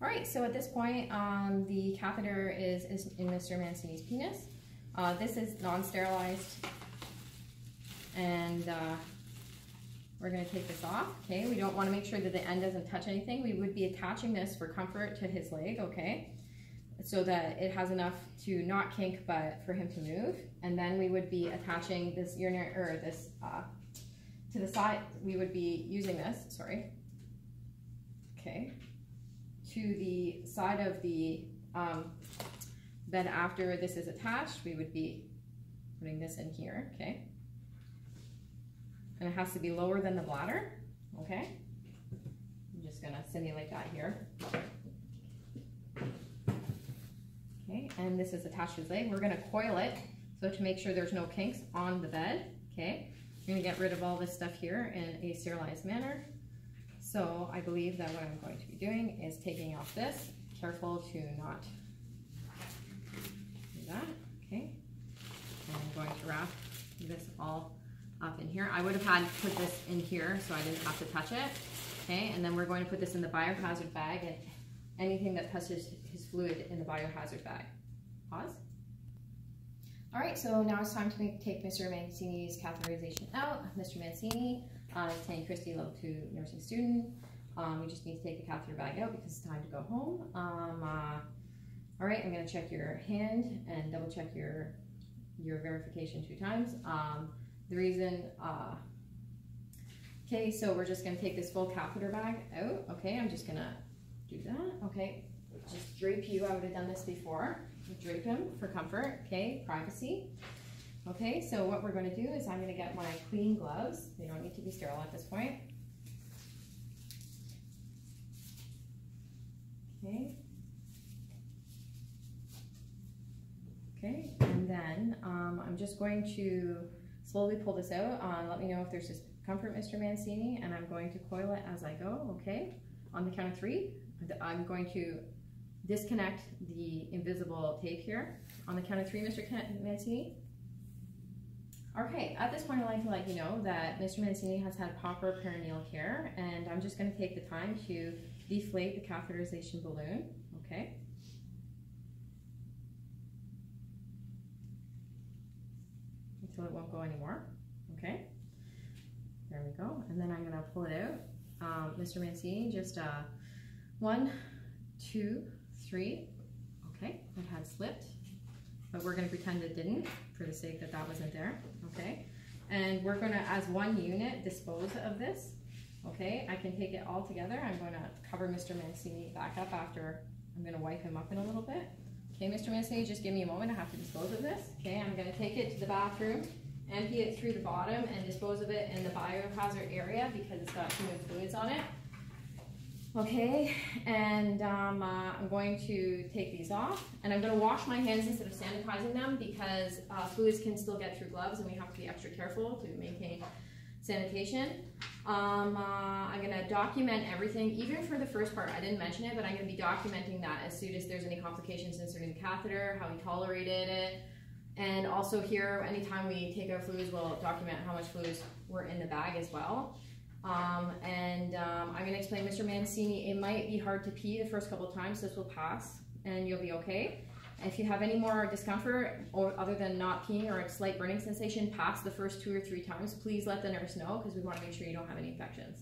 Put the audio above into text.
All right, so at this point, the catheter is in Mr. Mancini's penis. This is non-sterilized, and we're going to take this off. Okay, we don't want to make sure that the end doesn't touch anything. We would be attaching this for comfort to his leg, okay, so that it has enough to not kink, but for him to move. And then we would be attaching this urinary, or this to the side. We would be using this, sorry, okay, to the side of the then after this is attached, we would be putting this in here, okay? And it has to be lower than the bladder, okay? I'm just gonna simulate that here. Okay, and this is attached to his leg. We're gonna coil it, so to make sure there's no kinks on the bed, okay? We're gonna get rid of all this stuff here in a sterilized manner. So I believe that what I'm going to be doing is taking off this. Careful to not do that, okay? And I'm going to wrap this all up in here. I would have had to put this in here so I didn't have to touch it, okay? And then we're going to put this in the biohazard bag, and anything that touches his fluid in the biohazard bag. Pause. All right, so now it's time to take Mr. Mancini's catheterization out. Mr. Mancini, Tanya Christie, level 2 nursing student. We just need to take the catheter bag out because it's time to go home. All right, I'm gonna check your hand and double check your verification 2 times. The reason, okay, so we're just gonna take this full catheter bag out. Okay, I'm just gonna do that, okay. Just drape you, I would have done this before. Drape him for comfort, okay, privacy. Okay, so what we're going to do is I'm going to get my clean gloves. They don't need to be sterile at this point. Okay. Okay, and then I'm just going to slowly pull this out. Let me know if there's discomfort, Mr. Mancini, and I'm going to coil it as I go, okay? On the count of 3, I'm going to disconnect the invisible tape here. On the count of 3, Mr. Mancini. Okay, at this point I'd like to let you know that Mr. Mancini has had proper perineal care, and I'm just going to take the time to deflate the catheterization balloon, okay? Until it won't go anymore, okay? There we go, and then I'm going to pull it out. Mr. Mancini, just 1, 2, 3, okay, it had slipped, but we're going to pretend it didn't for the sake that that wasn't there, okay? And we're going to, as one unit, dispose of this, okay? I can take it all together. I'm going to cover Mr. Mancini back up after I'm going to wipe him up in a little bit. Okay, Mr. Mancini, just give me a moment. I have to dispose of this. Okay, I'm going to take it to the bathroom, empty it through the bottom, and dispose of it in the biohazard area because it's got human fluids on it. Okay, and I'm going to take these off, and I'm going to wash my hands instead of sanitizing them because fluids can still get through gloves, and we have to be extra careful to maintain sanitation. I'm going to document everything, even for the first part. I didn't mention it, but I'm going to be documenting that as soon as there's any complications inserting the catheter, how we tolerated it, and also here, anytime we take out fluids, we'll document how much fluids were in the bag as well. I'm going to explain, Mr. Mancini, it might be hard to pee the first couple of times. This will pass and you'll be okay. If you have any more discomfort or other than not peeing or a slight burning sensation past the first 2 or 3 times, please let the nurse know because we want to make sure you don't have any infections.